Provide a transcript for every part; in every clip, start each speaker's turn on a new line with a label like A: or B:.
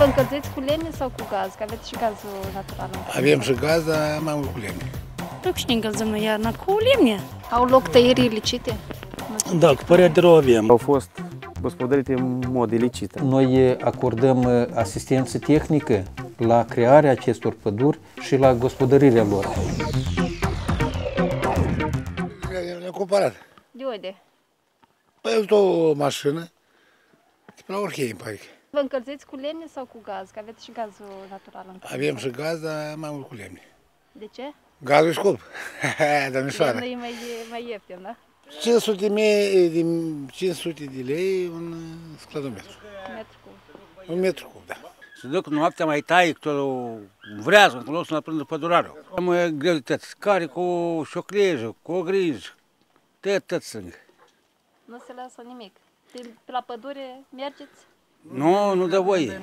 A: încălziți cu lemne sau cu gaz? Că aveți și gazul natural.
B: Avem și gaz, dar mai mult cu lemne.
C: Păi cu cine încălzăm noi iarna? Cu lemne.
A: Au loc tăieri ilicite?
D: Da, cu părerea de rău avem.
E: Au fost gospodărite în mod ilicit.
F: Noi acordăm asistență tehnică la crearea acestor păduri și la gospodărirea lor.
B: Le-am cumpărat.
A: De unde?
B: Păi am o mașină, de pe la Orhei, îmi pare.
A: Vă încălziți cu lemne sau cu gaz? Că aveți și gazul natural.
B: Avem și gaz, dar mai mult cu lemne.
A: De ce?
B: Gazul e scump, domnișoară.
A: Lemnul e mai ieftin, da?
B: 500 de lei un scladometru. Un metru cub, da.
G: Se duc noaptea, mai tai, că vrează, că nu o să-l prindă pădurarul. Am greutăți, care cu șoclejă, cu o grijă, tot sunt.
A: Nu se lasă nimic. Pe la pădure mergeți?
G: Nu dă voie.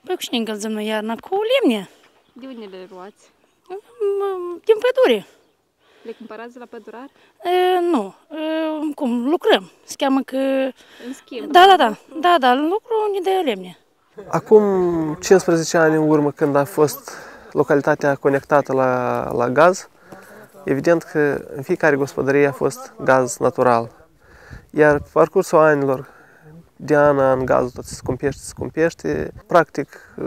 C: Păi cu cine încălzăm noi iarna? Cu lemne.
A: De unde le luați?
C: Din pădure.
A: Le cumpărați de la pădurar?
C: Nu. Cum? Lucrăm. Se cheamă că...
A: În schimb?
C: Da, lucru unde de lemne.
H: Acum 15 ani în urmă, când a fost localitatea conectată la gaz, evident că în fiecare gospodărie a fost gaz natural. Iar pe parcursul anilor, de an în an, gazul tot se scumpește, practic 75-80%,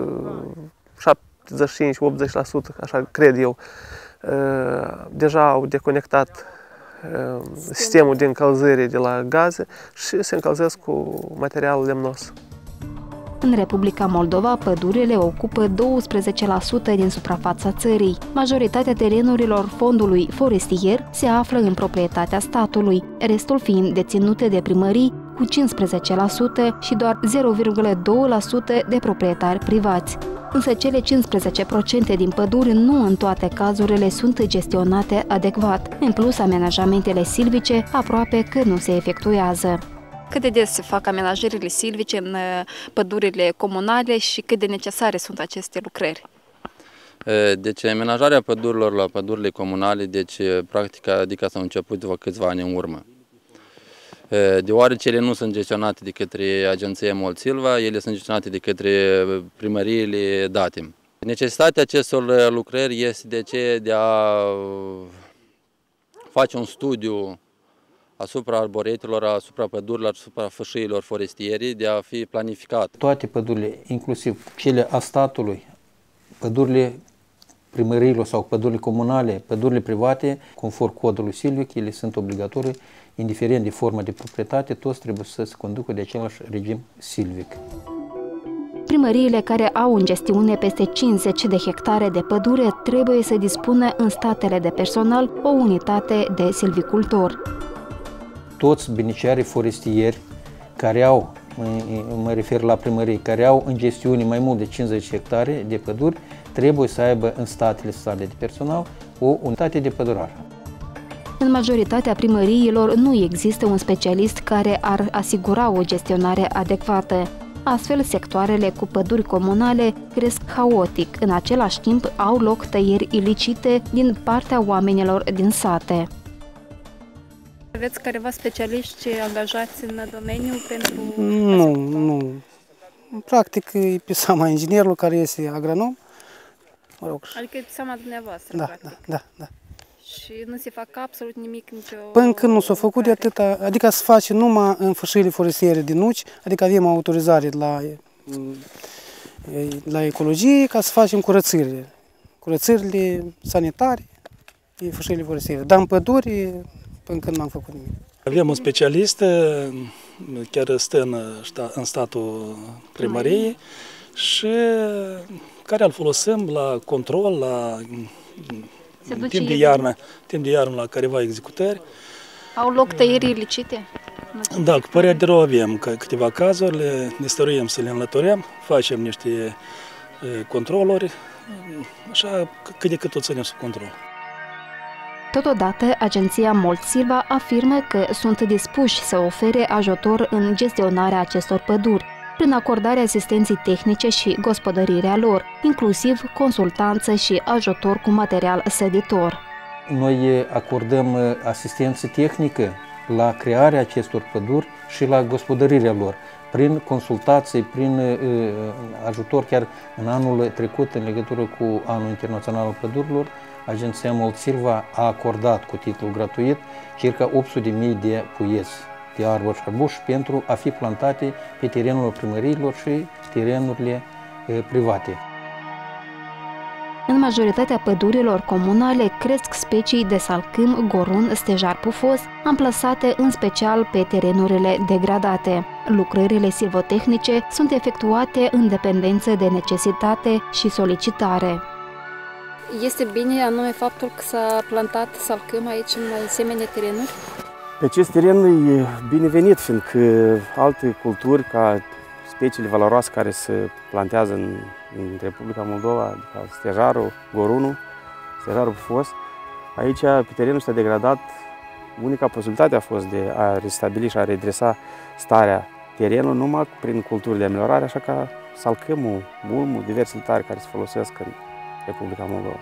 H: așa cred eu, deja au deconectat sistemul de încălzire de la gaze și se încălzesc cu material lemnos.
I: În Republica Moldova, pădurile ocupă 12% din suprafața țării. Majoritatea terenurilor fondului forestier se află în proprietatea statului, restul fiind deținute de primării cu 15% și doar 0,2% de proprietari privați. Însă cele 15% din păduri nu în toate cazurile sunt gestionate adecvat. În plus, amenajamentele silvice aproape că nu se efectuează.
A: Cât de des se fac amenajările silvice în pădurile comunale și cât de necesare sunt aceste lucrări?
J: Deci amenajarea pădurilor la pădurile comunale, deci practica adică s-a început de câțiva ani în urmă. Deoarece ele nu sunt gestionate de către Agenția Moldsilva, ele sunt gestionate de către primăriile date. Necesitatea acestor lucrări este de a face un studiu asupra arboretelor, asupra pădurilor, asupra fâșiilor forestiere, de a fi planificat.
F: Toate pădurile, inclusiv cele a statului, pădurile primăriilor sau pădurile comunale, pădurile private, conform codului silvic, ele sunt obligatorii, indiferent de formă de proprietate, toți trebuie să se conducă de același regim silvic.
I: Primăriile care au în gestiune peste 50 de hectare de pădure trebuie să dispună în statele de personal o unitate de silvicultor.
F: Toți beneficiarii forestieri care au, mă refer la primării, care au în gestiune mai mult de 50 hectare de păduri, trebuie să aibă în statele sale de personal o unitate de pădurar.
I: În majoritatea primăriilor nu există un specialist care ar asigura o gestionare adecvată. Astfel, sectoarele cu păduri comunale cresc haotic. În același timp, au loc tăieri ilicite din partea oamenilor din sate.
A: Aveți careva specialiști angajați în domeniu pentru...
K: Nu. Practic e pe seama inginerul care este agronom. Mă rog.
A: Adică e pe seama dumneavoastră, practic.
K: Da.
A: Și nu se fac absolut nimic, nicio...
K: Până când nu s-a făcut de atâta, adică se face numai în fâșiile forestiere de nuci, adică avem autorizație la ecologie ca să facem curățirile sanitare, în fâșiile forestiere. Dar în păduri, până când n-am făcut nimic.
D: Avem un specialist, chiar stă în statul primăriei și care îl folosim la control, la timp de iarnă la careva executări.
A: Au loc tăieri ilicite?
D: Da, cu părerea de rău avem câteva cazuri, le stăruim să le înlăturăm, facem niște controluri, așa cât de cât o ținem sub control.
I: Totodată, Agenția Moldsilva afirmă că sunt dispuși să ofere ajutor în gestionarea acestor păduri, prin acordarea asistenței tehnice și gospodărirea lor, inclusiv consultanță și ajutor cu material săditor.
F: Noi acordăm asistență tehnică la crearea acestor păduri și la gospodărirea lor. prin consultații, prin ajutor, chiar în anul trecut, în legătură cu Anul Internațional al Pădurilor, Agenția Mold Silva a acordat cu titlu gratuit circa 800.000 de puieți de arbori și arbuși pentru a fi plantate pe terenurile primăriilor și terenurile private.
I: În majoritatea pădurilor comunale cresc specii de salcâm, gorun, stejar pufos, amplasate în special pe terenurile degradate. Lucrările silvotehnice sunt efectuate în dependență de necesitate și solicitare.
A: Este bine anume faptul că s-a plantat salcâm aici în asemenea terenuri?
E: Pe acest teren e binevenit, fiindcă alte culturi ca speciile valoroase care se plantează în Republica Moldova, adică stejarul, gorunul, stejarul pufos, aici, pe terenul ăsta degradat, unica posibilitate a fost de a restabili și a redresa starea terenului numai prin culturi de ameliorare, așa ca salcâmul, mulmul, diversele tare care se folosesc în Republica Moldova.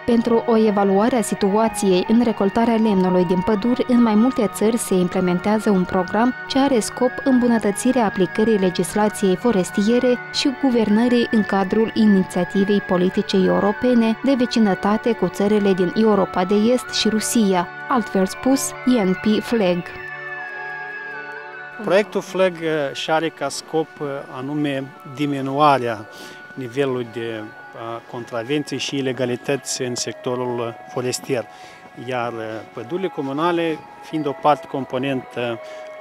I: Pentru o evaluare a situației în recoltarea lemnului din păduri, în mai multe țări se implementează un program ce are scop îmbunătățirea aplicării legislației forestiere și guvernării în cadrul inițiativei politice europene de vecinătate cu țările din Europa de Est și Rusia, altfel spus ENP FLEG.
L: Proiectul FLEG și are ca scop anume diminuarea nivelului de contravenții și ilegalități în sectorul forestier, iar pădurile comunale, fiind o parte componentă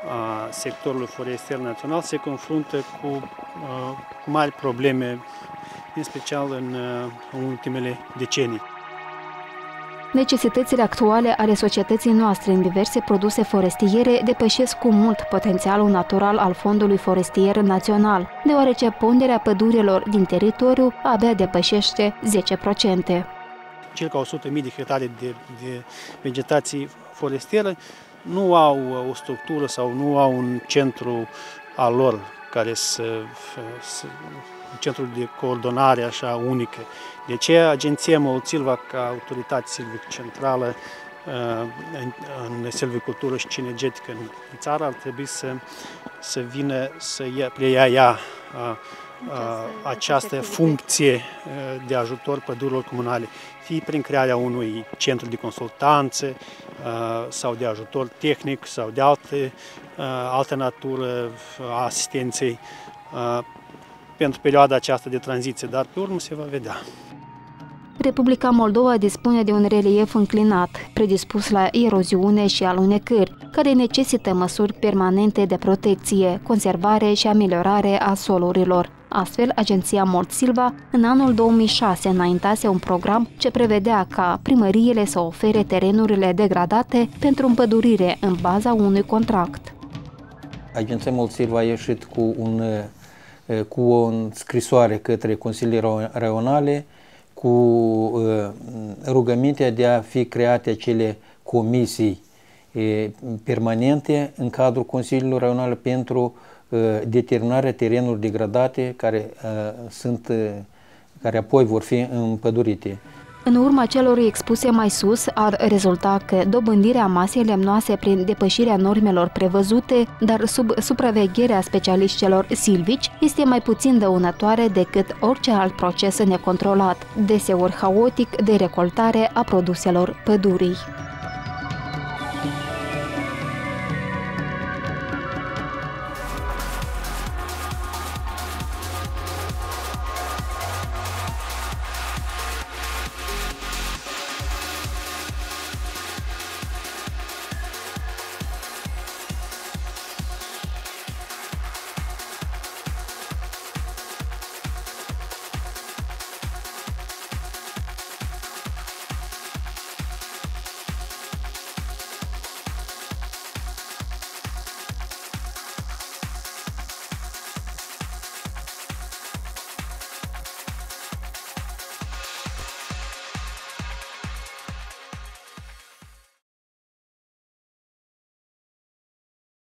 L: a sectorului forestier național, se confruntă cu mari probleme, în special în ultimele decenii.
I: Necesitățile actuale ale societății noastre în diverse produse forestiere depășesc cu mult potențialul natural al Fondului Forestier Național, deoarece ponderea pădurilor din teritoriu abia depășește 10%.
L: Circa 100.000 de hectare de vegetație forestieră nu au o structură sau nu au un centru al lor care un centru de coordonare așa unică. De aceea, Agenția Mold Silva, ca autoritate silvică centrală în silvicultură și cinegetică în țară, ar trebui să vină să preia această funcție de ajutor pădurilor comunale, fie prin crearea unui centru de consultanță sau de ajutor tehnic sau de altă natură a asistenței pentru perioada aceasta de tranziție, dar pe urmă se va vedea.
I: Republica Moldova dispune de un relief înclinat, predispus la eroziune și alunecări, care necesită măsuri permanente de protecție, conservare și ameliorare a solurilor. Astfel, Agenția Mold Silva, în anul 2006, înaintase un program ce prevedea ca primăriile să ofere terenurile degradate pentru împădurire în baza unui contract.
F: Agenția Mold Silva a ieșit cu o scrisoare către consiliile raionale cu rugămintea de a fi create acele comisii permanente în cadrul consiliilor raionale pentru determinarea terenurilor degradate care apoi vor fi împădurite.
I: În urma celor expuse mai sus, ar rezulta că dobândirea masei lemnoase prin depășirea normelor prevăzute, dar sub supravegherea specialiștilor silvici, este mai puțin dăunătoare decât orice alt proces necontrolat, deseori haotic, de recoltare a produselor pădurii.